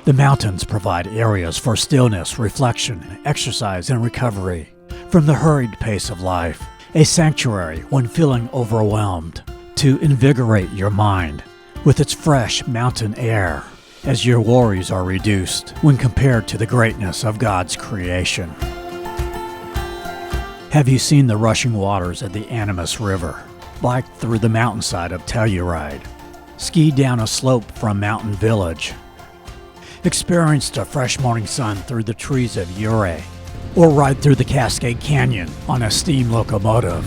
The mountains provide areas for stillness, reflection, exercise, and recovery from the hurried pace of life. A sanctuary when feeling overwhelmed, to invigorate your mind with its fresh mountain air as your worries are reduced when compared to the greatness of God's creation. Have you seen the rushing waters of the Animas River? Biked through the mountainside of Telluride? Skied down a slope from Mountain Village? Experienced a fresh morning sun through the trees of Ouray? Or ride through the Cascade Canyon on a steam locomotive?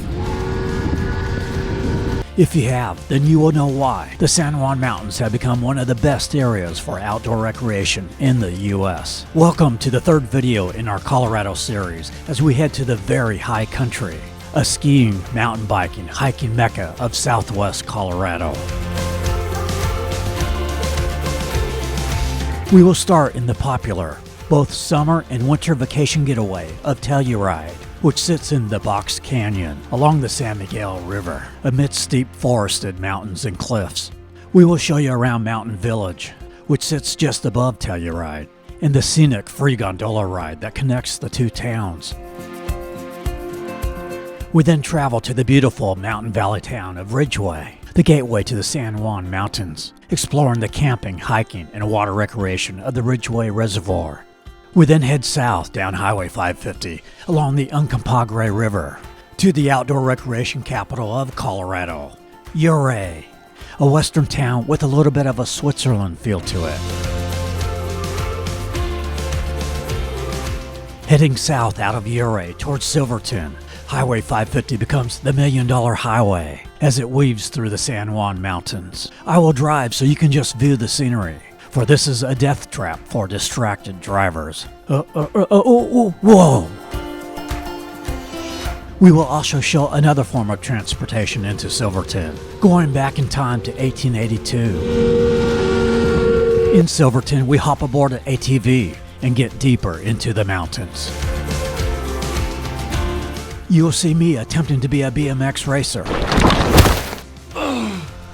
If you have, then you will know why the San Juan Mountains have become one of the best areas for outdoor recreation in the U.S. Welcome to the third video in our Colorado series as we head to the very high country, a skiing, mountain biking, hiking mecca of Southwest Colorado. We will start in the popular both summer and winter vacation getaway of Telluride, which sits in the Box Canyon along the San Miguel River, amidst steep forested mountains and cliffs. We will show you around Mountain Village, which sits just above Telluride, and the scenic free gondola ride that connects the two towns. We then travel to the beautiful mountain valley town of Ridgway, the gateway to the San Juan Mountains, exploring the camping, hiking, and water recreation of the Ridgway Reservoir. We then head south down Highway 550 along the Uncompahgre River to the outdoor recreation capital of Colorado, Ouray, a western town with a little bit of a Switzerland feel to it. Heading south out of Ouray towards Silverton, Highway 550 becomes the $1 Million Highway as it weaves through the San Juan Mountains. I will drive so you can just view the scenery, for this is a death trap for distracted drivers. Whoa! We will also show another form of transportation into Silverton, going back in time to 1882. In Silverton, we hop aboard an ATV and get deeper into the mountains. You will see me attempting to be a BMX racer.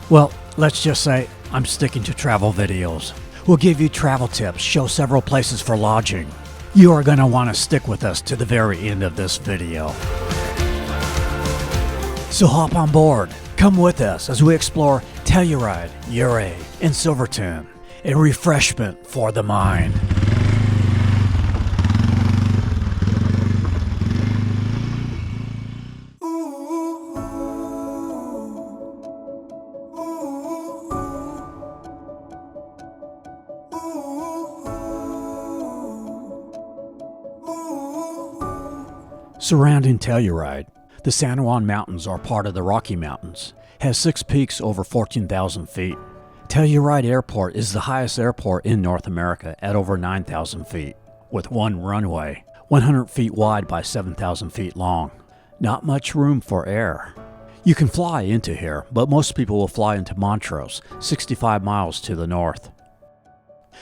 Well, let's just say I'm sticking to travel videos. We'll give you travel tips, show several places for lodging. You are going to want to stick with us to the very end of this video. So hop on board. Come with us as we explore Telluride, Ouray, and Silverton, a refreshment for the mind. Surrounding Telluride, the San Juan Mountains are part of the Rocky Mountains, has 6 peaks over 14,000 feet. Telluride Airport is the highest airport in North America at over 9,000 feet, with one runway, 100 feet wide by 7,000 feet long. Not much room for air. You can fly into here, but most people will fly into Montrose, 65 miles to the north.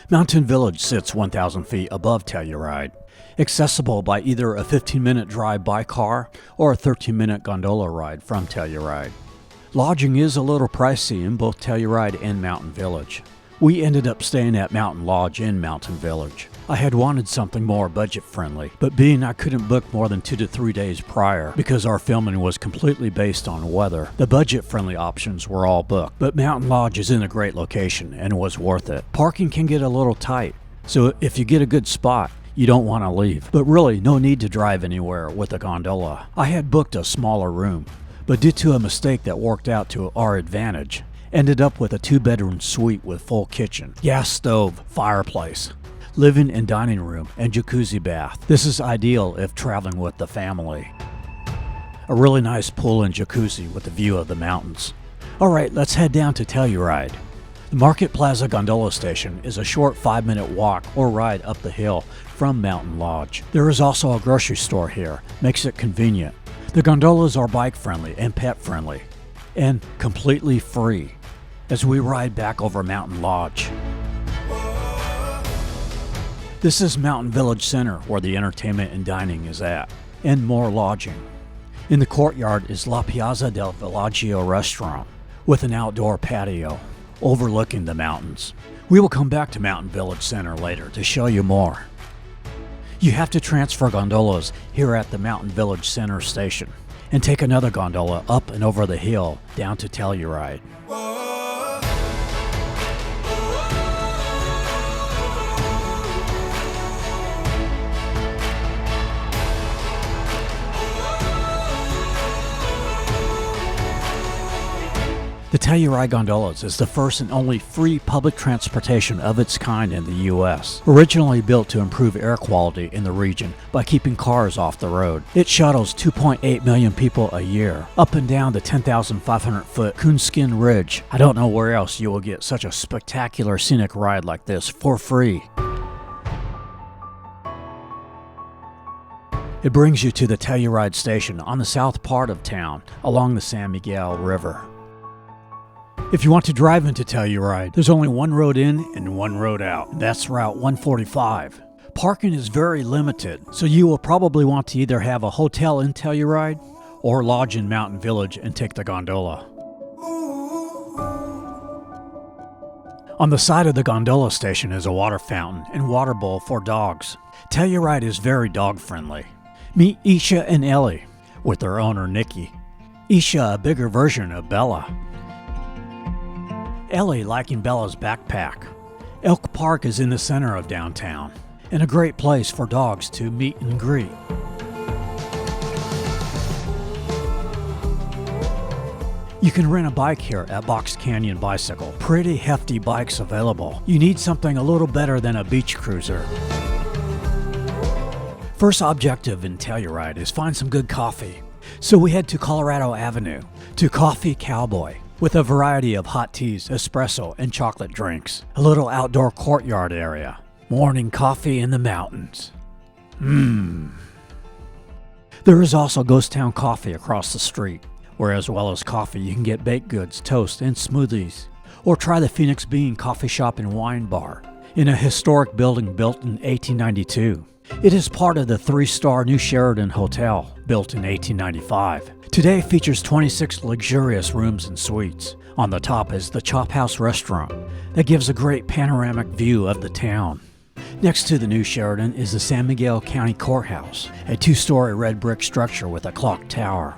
Mountain Village sits 1,000 feet above Telluride, accessible by either a 15-minute drive by car or a 13-minute gondola ride from Telluride. Lodging is a little pricey in both Telluride and Mountain Village. We ended up staying at Mountain Lodge in Mountain Village. I had wanted something more budget-friendly, but being I couldn't book more than 2 to 3 days prior because our filming was completely based on weather, the budget-friendly options were all booked. But Mountain Lodge is in a great location and was worth it. Parking can get a little tight, so if you get a good spot, you don't want to leave. But really, no need to drive anywhere with a gondola. I had booked a smaller room, but due to a mistake that worked out to our advantage, ended up with a 2-bedroom suite with full kitchen, gas stove, fireplace, living and dining room, and jacuzzi bath. This is ideal if traveling with the family. A really nice pool and jacuzzi with a view of the mountains. Alright, let's head down to Telluride. The Market Plaza Gondola Station is a short 5-minute walk or ride up the hill from Mountain Lodge. There is also a grocery store here, makes it convenient. The gondolas are bike-friendly and pet-friendly, and completely free as we ride back over Mountain Lodge. This is Mountain Village Center where the entertainment and dining is at, and more lodging. In the courtyard is La Piazza del Villaggio restaurant with an outdoor patio. overlooking the mountains. We will come back to Mountain Village Center later to show you more. You have to transfer gondolas here at the Mountain Village Center station and take another gondola up and over the hill down to Telluride. The Telluride Gondolas is the first and only free public transportation of its kind in the U.S. Originally built to improve air quality in the region by keeping cars off the road, it shuttles 2.8 million people a year up and down the 10,500-foot Coonskin Ridge. I don't know where else you will get such a spectacular scenic ride like this for free. It brings you to the Telluride station on the south part of town along the San Miguel River. If you want to drive into Telluride, there's only one road in and one road out. That's Route 145. Parking is very limited, so you will probably want to either have a hotel in Telluride or lodge in Mountain Village and take the gondola. On the side of the gondola station is a water fountain and water bowl for dogs. Telluride is very dog-friendly. Meet Isha and Ellie, with their owner Nikki. Isha, a bigger version of Bella. Ellie liking Bella's backpack. Elk Park is in the center of downtown, and a great place for dogs to meet and greet. You can rent a bike here at Box Canyon Bicycle. Pretty hefty bikes available. You need something a little better than a beach cruiser. First objective in Telluride is find some good coffee. So we head to Colorado Avenue to Coffee Cowboy, with a variety of hot teas, espresso, and chocolate drinks. A little outdoor courtyard area. Morning coffee in the mountains. There is also Ghost Town Coffee across the street, where as well as coffee you can get baked goods, toast, and smoothies. Or try the Phoenix Bean Coffee Shop and Wine Bar in a historic building built in 1892. It is part of the 3-star New Sheridan Hotel, built in 1895. Today features 26 luxurious rooms and suites. On the top is the Chop House restaurant that gives a great panoramic view of the town. Next to the New Sheridan is the San Miguel County Courthouse, a 2-story red brick structure with a clock tower.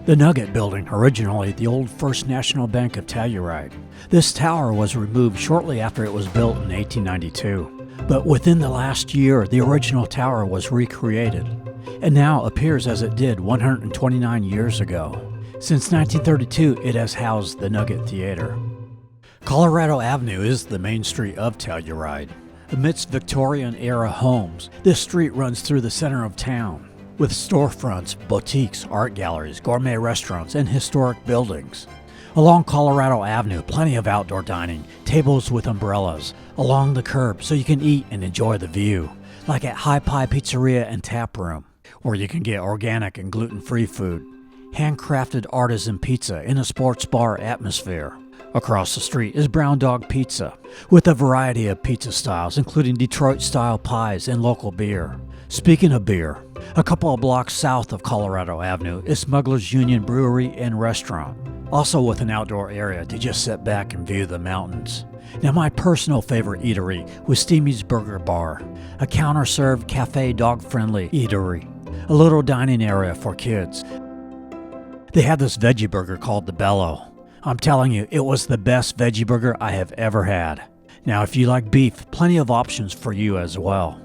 The Nugget Building, originally the old First National Bank of Telluride. This tower was removed shortly after it was built in 1892. But within the last year, the original tower was recreated, and now appears as it did 129 years ago. Since 1932, it has housed the Nugget Theater. Colorado Avenue is the main street of Telluride. Amidst Victorian-era homes, this street runs through the center of town, with storefronts, boutiques, art galleries, gourmet restaurants, and historic buildings. Along Colorado Avenue, plenty of outdoor dining, tables with umbrellas, along the curb so you can eat and enjoy the view, like at High Pie Pizzeria and Tap Room, where you can get organic and gluten-free food, handcrafted artisan pizza in a sports bar atmosphere. Across the street is Brown Dog Pizza, with a variety of pizza styles, including Detroit-style pies and local beer. Speaking of beer, a couple of blocks south of Colorado Avenue is Smuggler's Union Brewery and Restaurant, also with an outdoor area to just sit back and view the mountains. Now my personal favorite eatery was Steamy's Burger Bar, a counter-served cafe dog-friendly eatery, a little dining area for kids. They have this veggie burger called the Bello. I'm telling you, it was the best veggie burger I have ever had. Now if you like beef, plenty of options for you as well.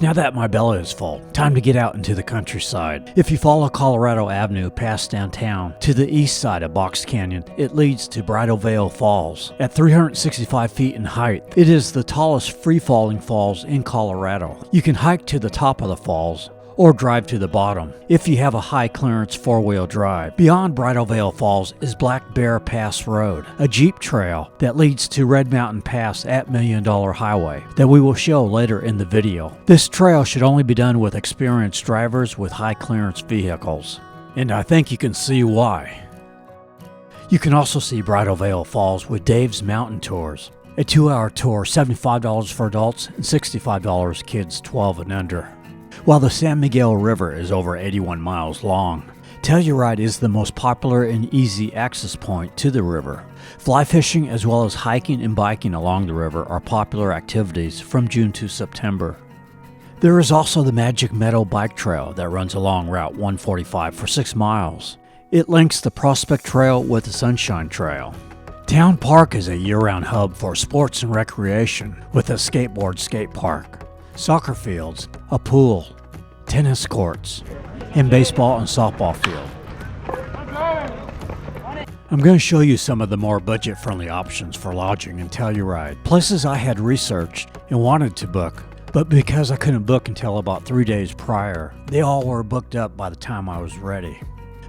Now that my belly is full, time to get out into the countryside. If you follow Colorado Avenue past downtown to the east side of Box Canyon, it leads to Bridal Veil Falls. At 365 feet in height, it is the tallest free-falling falls in Colorado. You can hike to the top of the falls, or drive to the bottom if you have a high-clearance four-wheel drive. Beyond Bridal Veil Falls is Black Bear Pass Road, a Jeep trail that leads to Red Mountain Pass at Million Dollar Highway that we will show later in the video. This trail should only be done with experienced drivers with high-clearance vehicles, and I think you can see why. You can also see Bridal Veil Falls with Dave's Mountain Tours, a 2-hour tour, $75 for adults and $65 kids 12 and under. While the San Miguel River is over 81 miles long, Telluride is the most popular and easy access point to the river. Fly fishing as well as hiking and biking along the river are popular activities from June to September. There is also the Magic Meadow Bike Trail that runs along Route 145 for 6 miles. It links the Prospect Trail with the Sunshine Trail. Town Park is a year-round hub for sports and recreation with a skateboard skate park, soccer fields, a pool, tennis courts, and baseball and softball field. I'm going to show you some of the more budget-friendly options for lodging in Telluride. Places I had researched and wanted to book, but because I couldn't book until about 3 days prior, they all were booked up by the time I was ready.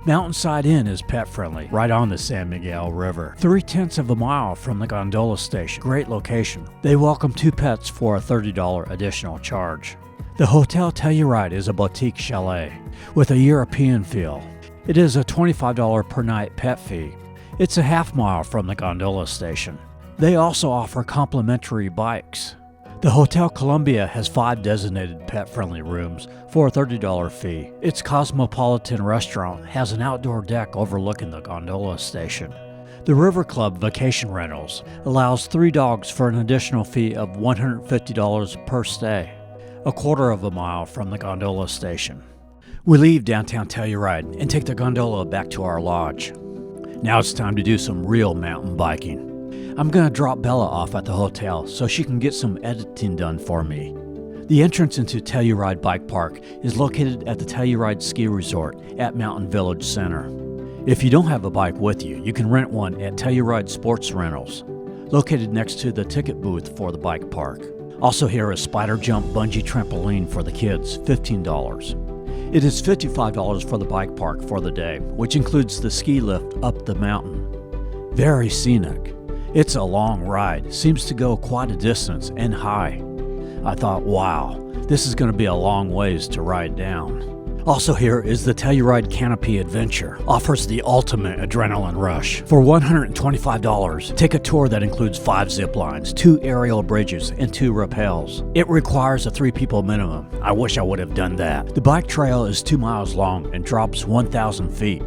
Mountainside Inn is pet-friendly, right on the San Miguel River, 3/10 of a mile from the Gondola station. Great location. They welcome 2 pets for a $30 additional charge. The Hotel Telluride is a boutique chalet with a European feel. It is a $25 per night pet fee. It's a half-mile from the Gondola station. They also offer complimentary bikes. The Hotel Columbia has 5 designated pet-friendly rooms for a $30 fee. Its cosmopolitan restaurant has an outdoor deck overlooking the Gondola station. The River Club Vacation Rentals allows 3 dogs for an additional fee of $150 per stay, a quarter of a mile from the Gondola station. We leave downtown Telluride and take the gondola back to our lodge. Now it's time to do some real mountain biking. I'm going to drop Bella off at the hotel so she can get some editing done for me. The entrance into Telluride Bike Park is located at the Telluride Ski Resort at Mountain Village Center. If you don't have a bike with you, you can rent one at Telluride Sports Rentals, located next to the ticket booth for the bike park. Also here is spider jump bungee trampoline for the kids, $15. It is $55 for the bike park for the day, which includes the ski lift up the mountain. Very scenic. It's a long ride, seems to go quite a distance and high. I thought, wow, this is going to be a long ways to ride down. Also here is the Telluride Canopy Adventure. Offers the ultimate adrenaline rush. For $125, take a tour that includes 5 zip lines, 2 aerial bridges, and 2 rappels. It requires a 3 people minimum. I wish I would have done that. The bike trail is 2 miles long and drops 1,000 feet.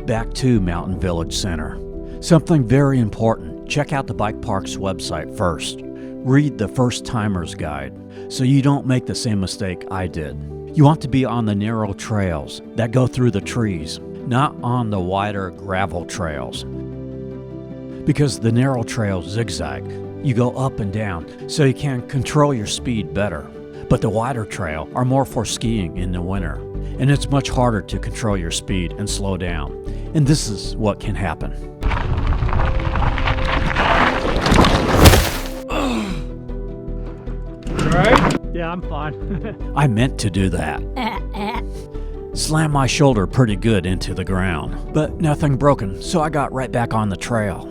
Back to Mountain Village Center. Something very important, check out the bike park's website first. Read the First Timer's Guide so you don't make the same mistake I did. You want to be on the narrow trails that go through the trees, not on the wider gravel trails. Because the narrow trails zigzag, you go up and down so you can control your speed better. But the wider trail are more for skiing in the winter, and it's much harder to control your speed and slow down. And this is what can happen. Alright? Yeah, I'm fine. I meant to do that. Slammed my shoulder pretty good into the ground, but nothing broken, so I got right back on the trail.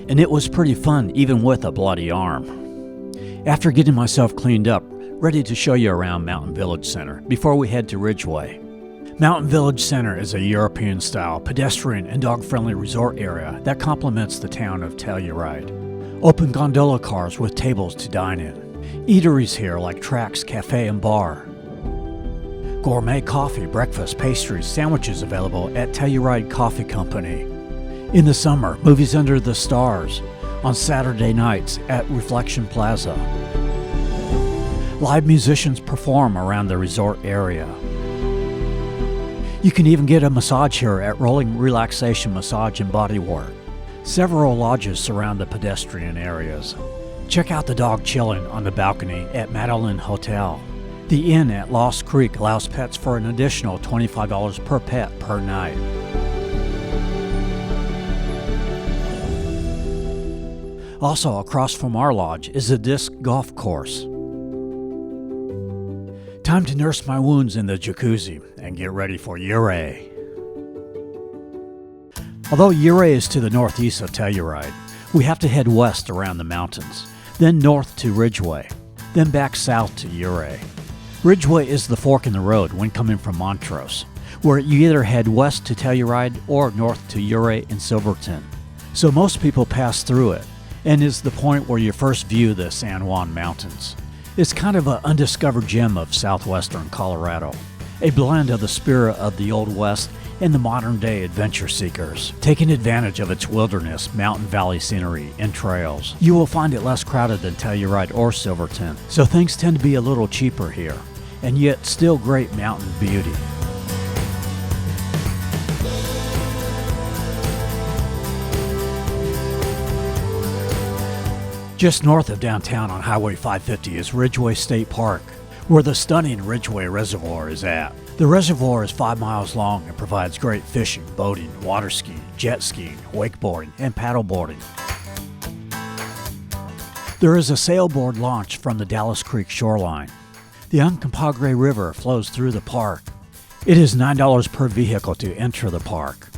And it was pretty fun even with a bloody arm. After getting myself cleaned up, ready to show you around Mountain Village Center before we head to Ridgway. Mountain Village Center is a European-style, pedestrian and dog-friendly resort area that complements the town of Telluride. Open gondola cars with tables to dine in. Eateries here like Trax Cafe and Bar. Gourmet coffee, breakfast, pastries, sandwiches available at Telluride Coffee Company. In the summer, movies under the stars on Saturday nights at Reflection Plaza. Live musicians perform around the resort area. You can even get a massage here at Rolling Relaxation Massage and Body Work. Several lodges surround the pedestrian areas. Check out the dog chilling on the balcony at Madeline Hotel. The inn at Lost Creek allows pets for an additional $25 per pet per night. Also across from our lodge is a disc golf course. Time to nurse my wounds in the jacuzzi and get ready for Ouray. Although Ouray is to the northeast of Telluride, we have to head west around the mountains, then north to Ridgway, then back south to Ouray. Ridgway is the fork in the road when coming from Montrose, where you either head west to Telluride or north to Ouray and Silverton. So most people pass through it, and is the point where you first view the San Juan Mountains. It's kind of an undiscovered gem of southwestern Colorado, a blend of the spirit of the Old West and the modern-day adventure seekers, taking advantage of its wilderness, mountain valley scenery, and trails. You will find it less crowded than Telluride or Silverton, so things tend to be a little cheaper here, and yet still great mountain beauty. Just north of downtown on Highway 550 is Ridgway State Park, where the stunning Ridgway Reservoir is at. The reservoir is 5 miles long and provides great fishing, boating, water skiing, jet skiing, wakeboarding, and paddleboarding. There is a sailboard launch from the Dallas Creek shoreline. The Uncompahgre River flows through the park. It is $9 per vehicle to enter the park.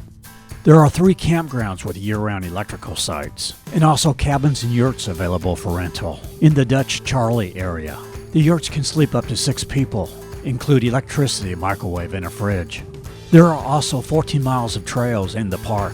There are 3 campgrounds with year-round electrical sites, and also cabins and yurts available for rental. In the Dutch Charlie area, the yurts can sleep up to 6 people, include electricity, microwave, and a fridge. There are also 14 miles of trails in the park.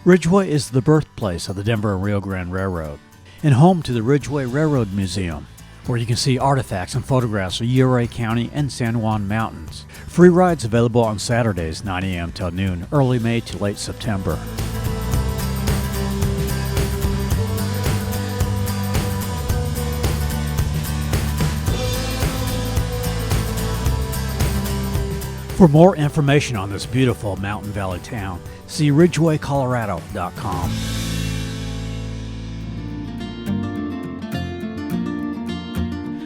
Ridgway is the birthplace of the Denver and Rio Grande Railroad, and home to the Ridgway Railroad Museum, where you can see artifacts and photographs of Ouray County and San Juan Mountains. Free rides available on Saturdays 9 a.m. till noon, early May to late September. For more information on this beautiful mountain valley town, see ridgwaycolorado.com.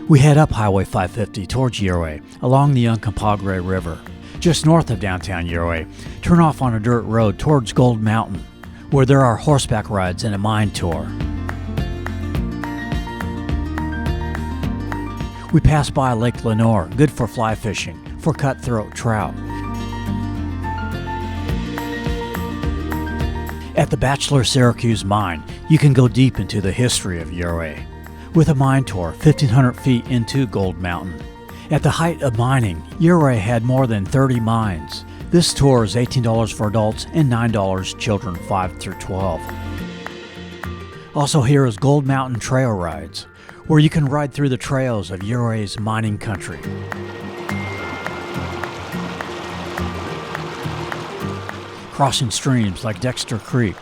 We head up Highway 550 towards Ouray, along the Uncompahgre River. Just north of downtown Ouray, turn off on a dirt road towards Gold Mountain, where there are horseback rides and a mine tour. We pass by Lake Lenore, good for fly fishing, for cutthroat trout. At the Bachelor Syracuse Mine, you can go deep into the history of Ouray, with a mine tour 1,500 feet into Gold Mountain. At the height of mining, Ouray had more than 30 mines. This tour is $18 for adults and $9 children 5 through 12. Also here is Gold Mountain Trail Rides, where you can ride through the trails of Ouray's mining country. Crossing streams like Dexter Creek,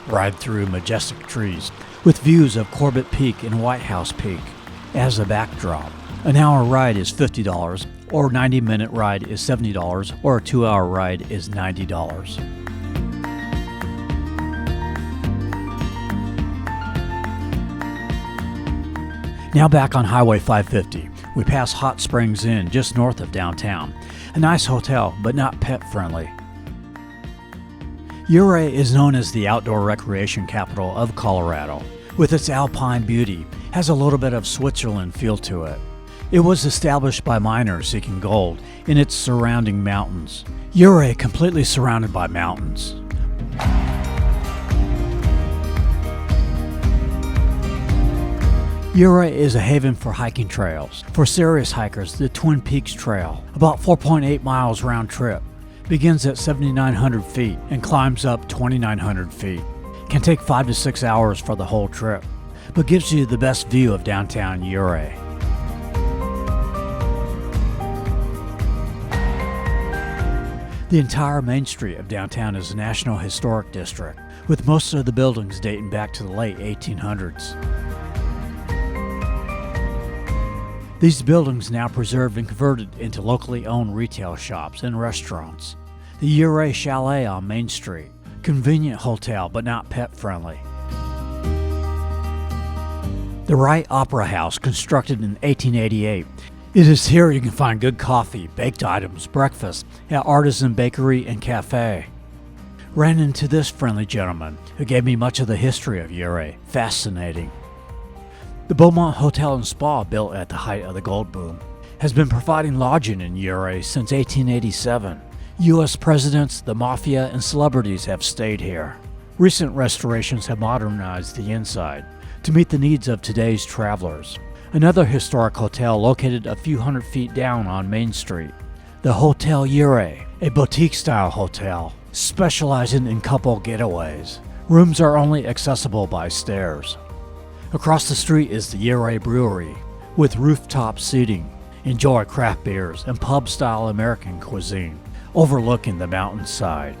ride through majestic trees, with views of Corbett Peak and White House Peak as a backdrop. An hour ride is $50, or a 90-minute ride is $70, or a 2-hour ride is $90. Now back on Highway 550, we pass Hot Springs Inn just north of downtown. A nice hotel, but not pet-friendly. Ouray is known as the outdoor recreation capital of Colorado. With its alpine beauty, has a little bit of Switzerland feel to it. It was established by miners seeking gold in its surrounding mountains. Ouray completely surrounded by mountains. Ouray is a haven for hiking trails. For serious hikers, the Twin Peaks Trail, about 4.8 miles round trip, begins at 7,900 feet and climbs up 2,900 feet. Can take 5 to 6 hours for the whole trip, but gives you the best view of downtown Ouray. The entire main street of downtown is a National Historic District, with most of the buildings dating back to the late 1800s. These buildings now preserved and converted into locally owned retail shops and restaurants. The Ouray Chalet on Main Street, convenient hotel but not pet-friendly. The Wright Opera House, constructed in 1888. It is here you can find good coffee, baked items, breakfast at Artisan Bakery and Cafe. Ran into this friendly gentleman who gave me much of the history of Ouray. Fascinating. The Beaumont Hotel and Spa, built at the height of the gold boom, has been providing lodging in Ouray since 1887. U.S. presidents, the mafia, and celebrities have stayed here. Recent restorations have modernized the inside to meet the needs of today's travelers. Another historic hotel located a few hundred feet down on Main Street, the Hotel Ouray, a boutique-style hotel specializing in couple getaways. Rooms are only accessible by stairs. Across the street is the Ouray Brewery, with rooftop seating. Enjoy craft beers and pub-style American cuisine, overlooking the mountainside.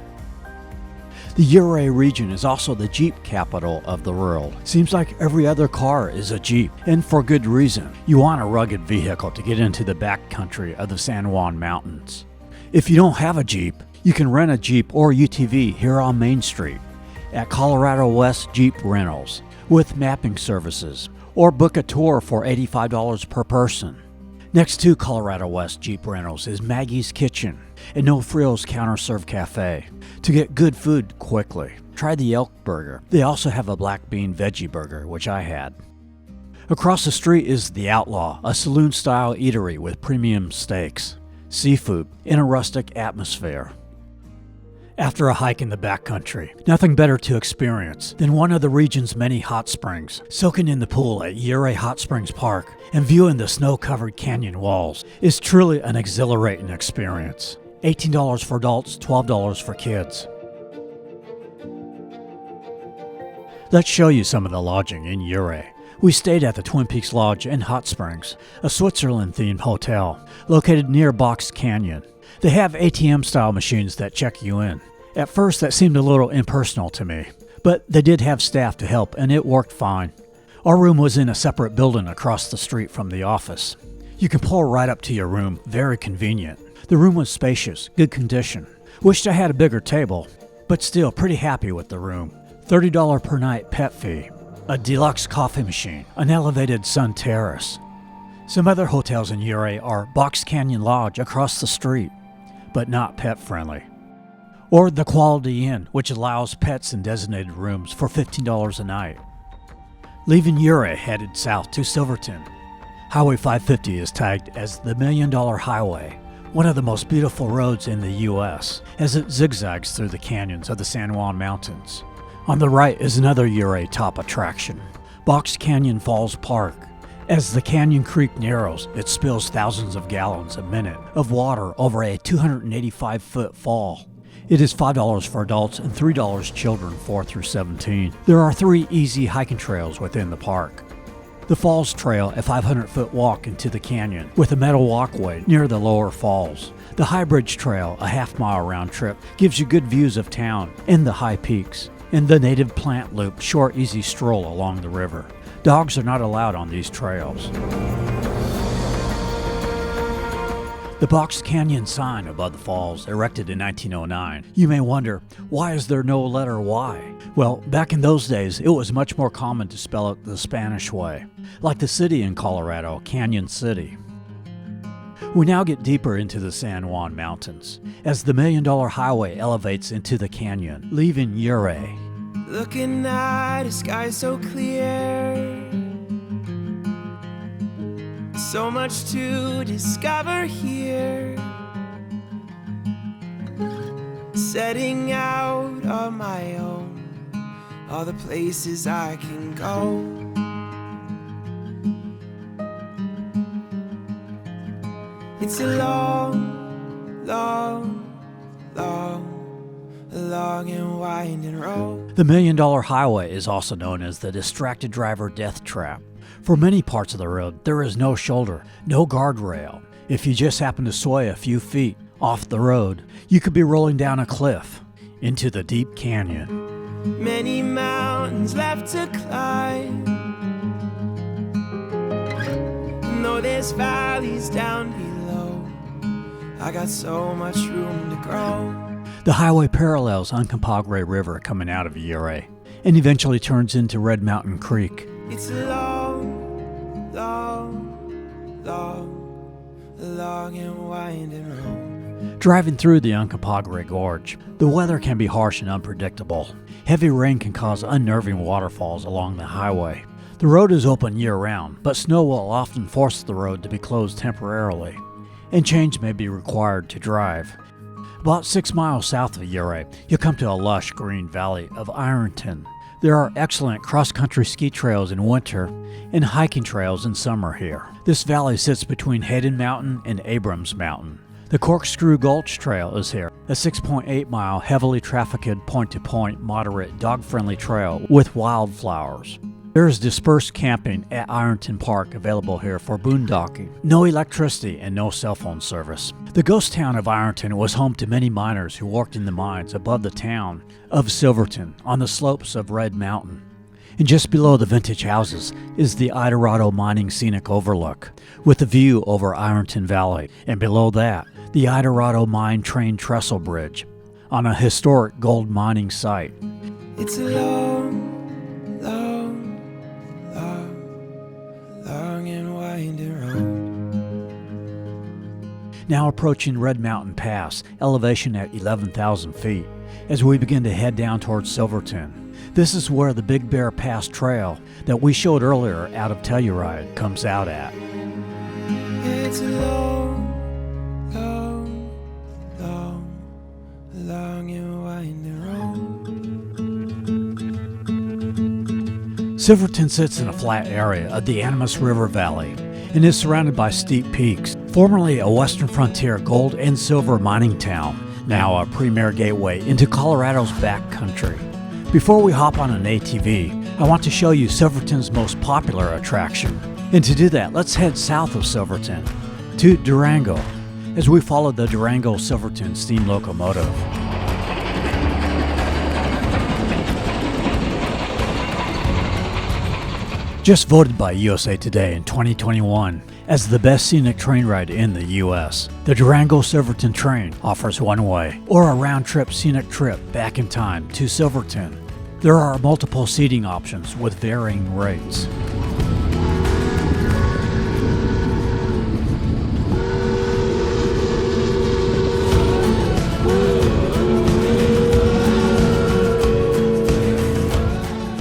The Ouray region is also the Jeep capital of the world. Seems like every other car is a Jeep, and for good reason. You want a rugged vehicle to get into the backcountry of the San Juan Mountains. If you don't have a Jeep, you can rent a Jeep or UTV here on Main Street at Colorado West Jeep Rentals with mapping services, or book a tour for $85 per person. Next to Colorado West Jeep Rentals is Maggie's Kitchen, a no-frills counter-serve cafe to get good food quickly. Try the elk burger. They also have a black bean veggie burger, which I had. Across the street is The Outlaw, a saloon-style eatery with premium steaks, seafood, in a rustic atmosphere. After a hike in the backcountry, nothing better to experience than one of the region's many hot springs. Soaking in the pool at Ouray Hot Springs Park and viewing the snow-covered canyon walls is truly an exhilarating experience. $18 for adults, $12 for kids. Let's show you some of the lodging in Ouray. We stayed at the Twin Peaks Lodge in Hot Springs, a Switzerland-themed hotel located near Box Canyon. They have ATM-style machines that check you in. At first, that seemed a little impersonal to me, but they did have staff to help, and it worked fine. Our room was in a separate building across the street from the office. You can pull right up to your room, very convenient. The room was spacious, good condition. Wished I had a bigger table, but still pretty happy with the room. $30 per night pet fee, a deluxe coffee machine, an elevated sun terrace. Some other hotels in Ouray are Box Canyon Lodge across the street, but not pet-friendly. Or the Quality Inn, which allows pets in designated rooms for $15 a night. Leaving Ouray headed south to Silverton. Highway 550 is tagged as the $1 Million Highway, one of the most beautiful roads in the U.S., as it zigzags through the canyons of the San Juan Mountains. On the right is another Ouray top attraction, Box Canyon Falls Park. As the canyon creek narrows, it spills thousands of gallons a minute of water over a 285-foot fall. It is $5 for adults and $3 children 4 through 17. There are 3 easy hiking trails within the park. The Falls Trail, a 500-foot walk into the canyon with a metal walkway near the lower falls. The High Bridge Trail, a half-mile round trip, gives you good views of town and the high peaks. And the Native Plant Loop, short easy stroll along the river. Dogs are not allowed on these trails. The Box Canyon sign above the falls, erected in 1909. You may wonder, why is there no letter Y? Well, back in those days, it was much more common to spell it the Spanish way, like the city in Colorado, Canyon City. We now get deeper into the San Juan Mountains, as the $1 Million Highway elevates into the canyon, leaving Ouray. Looking at a sky so clear, so much to discover here. Setting out on my own, all the places I can go. It's a long, long, long and winding road. The $1 Million Highway is also known as the distracted driver death trap. For many parts of the road, there is no shoulder, no guardrail. If you just happen to sway a few feet off the road, you could be rolling down a cliff into the deep canyon. Many mountains left to climb, though there's valleys down below, I got so much room to grow. The highway parallels Uncompahgre River coming out of Ouray and eventually turns into Red Mountain Creek. It's a long, long, long and winding road. Driving through the Uncompahgre Gorge, the weather can be harsh and unpredictable. Heavy rain can cause unnerving waterfalls along the highway. The road is open year-round, but snow will often force the road to be closed temporarily, and change may be required to drive. About 6 miles south of Ouray, you'll come to a lush green valley of Ironton. There are excellent cross-country ski trails in winter and hiking trails in summer here. This valley sits between Hayden Mountain and Abrams Mountain. The Corkscrew Gulch Trail is here, a 6.8-mile heavily trafficked point-to-point moderate dog-friendly trail with wildflowers. There is dispersed camping at Ironton Park available here for boondocking. No electricity and no cell phone service. The ghost town of Ironton was home to many miners who worked in the mines above the town of Silverton on the slopes of Red Mountain. And just below the vintage houses is the Eldorado Mining Scenic Overlook, with a view over Ironton Valley, and below that, the Eldorado Mine Train Trestle Bridge, on a historic gold mining site. It's a long, long, long and winding road. Now approaching Red Mountain Pass, elevation at 11,000 feet, as we begin to head down towards Silverton. This is where the Big Bear Pass Trail that we showed earlier out of Telluride comes out at. It's a long, long, long, long and winding road. Silverton sits in a flat area of the Animas River Valley and is surrounded by steep peaks. Formerly a western frontier gold and silver mining town, now a premier gateway into Colorado's backcountry. Before we hop on an ATV, I want to show you Silverton's most popular attraction. And to do that, let's head south of Silverton to Durango as we follow the Durango-Silverton steam locomotive. Just voted by USA Today in 2021 as the best scenic train ride in the U.S., the Durango-Silverton train offers one-way or a round-trip scenic trip back in time to Silverton. There are multiple seating options with varying rates.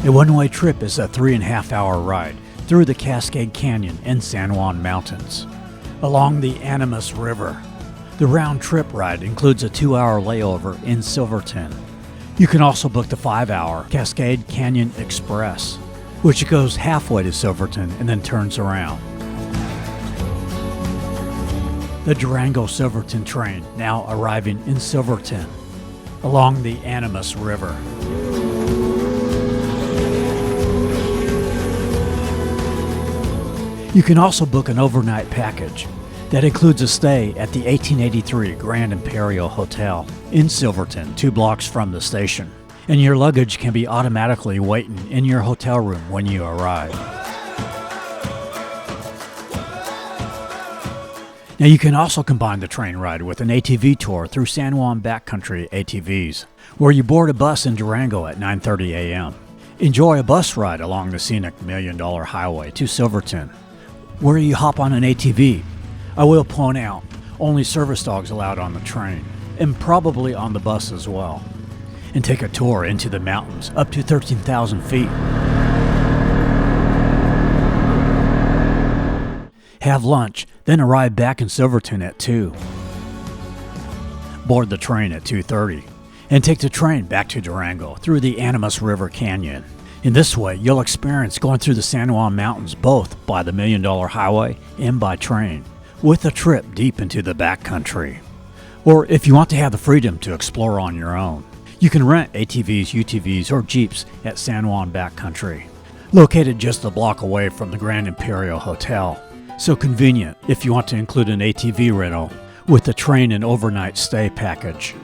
A one-way trip is a 3.5-hour ride through the Cascade Canyon and San Juan Mountains, along the Animas River. The round-trip ride includes a 2-hour layover in Silverton. You can also book the 5-hour Cascade Canyon Express, which goes halfway to Silverton and then turns around. The Durango-Silverton train now arriving in Silverton, along the Animas River. You can also book an overnight package that includes a stay at the 1883 Grand Imperial Hotel in Silverton, 2 blocks from the station. And your luggage can be automatically waiting in your hotel room when you arrive. Now you can also combine the train ride with an ATV tour through San Juan Backcountry ATVs, where you board a bus in Durango at 9:30 a.m. Enjoy a bus ride along the scenic $1 Million Highway to Silverton, where you hop on an ATV. I will point out, only service dogs allowed on the train, and probably on the bus as well. And take a tour into the mountains up to 13,000 feet. Have lunch, then arrive back in Silverton at 2. Board the train at 2:30, and take the train back to Durango through the Animas River Canyon. In this way, you'll experience going through the San Juan Mountains both by the $1 Million Highway and by train, with a trip deep into the backcountry. Or if you want to have the freedom to explore on your own, you can rent ATVs, UTVs, or Jeeps at San Juan Backcountry, located just a block away from the Grand Imperial Hotel. So convenient if you want to include an ATV rental with the train and overnight stay package.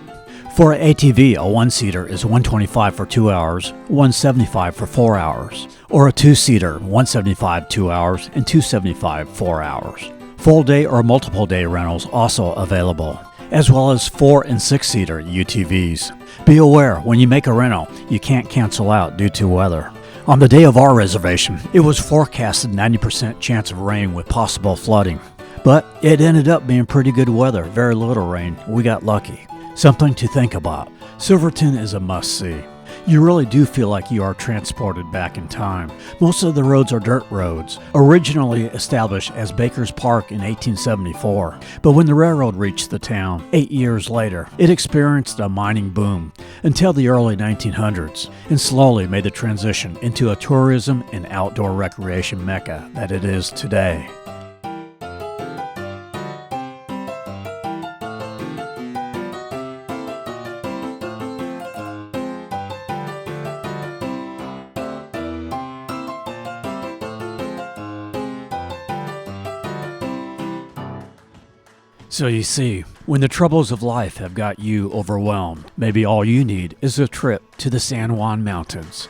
For an ATV, a one-seater is $125 for 2 hours, $175 for 4 hours, or a two-seater, $175 2 hours and $275 4 hours. Full-day or multiple-day rentals also available, as well as 4- and 6-seater UTVs. Be aware, when you make a rental, you can't cancel out due to weather. On the day of our reservation, it was forecasted 90% chance of rain with possible flooding. But it ended up being pretty good weather, very little rain. We got lucky. Something to think about. Silverton is a must-see. You really do feel like you are transported back in time. Most of the roads are dirt roads, originally established as Baker's Park in 1874. But when the railroad reached the town 8 years later, it experienced a mining boom until the early 1900s and slowly made the transition into a tourism and outdoor recreation mecca that it is today. So you see, when the troubles of life have got you overwhelmed, maybe all you need is a trip to the San Juan Mountains.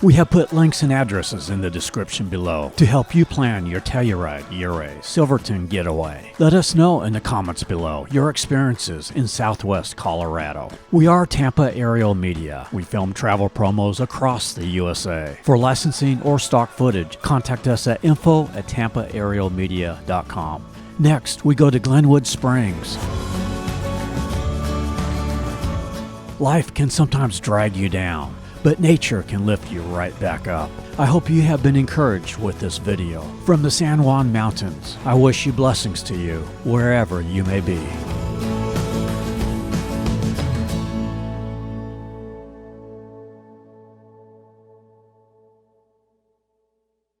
We have put links and addresses in the description below to help you plan your Telluride, Ouray, Silverton getaway. Let us know in the comments below your experiences in Southwest Colorado. We are Tampa Aerial Media. We film travel promos across the USA. For licensing or stock footage, contact us at info@tampaaerialmedia.com. Next, we go to Glenwood Springs. Life can sometimes drag you down, but nature can lift you right back up. I hope you have been encouraged with this video. From the San Juan Mountains, I wish you blessings to you, wherever you may be.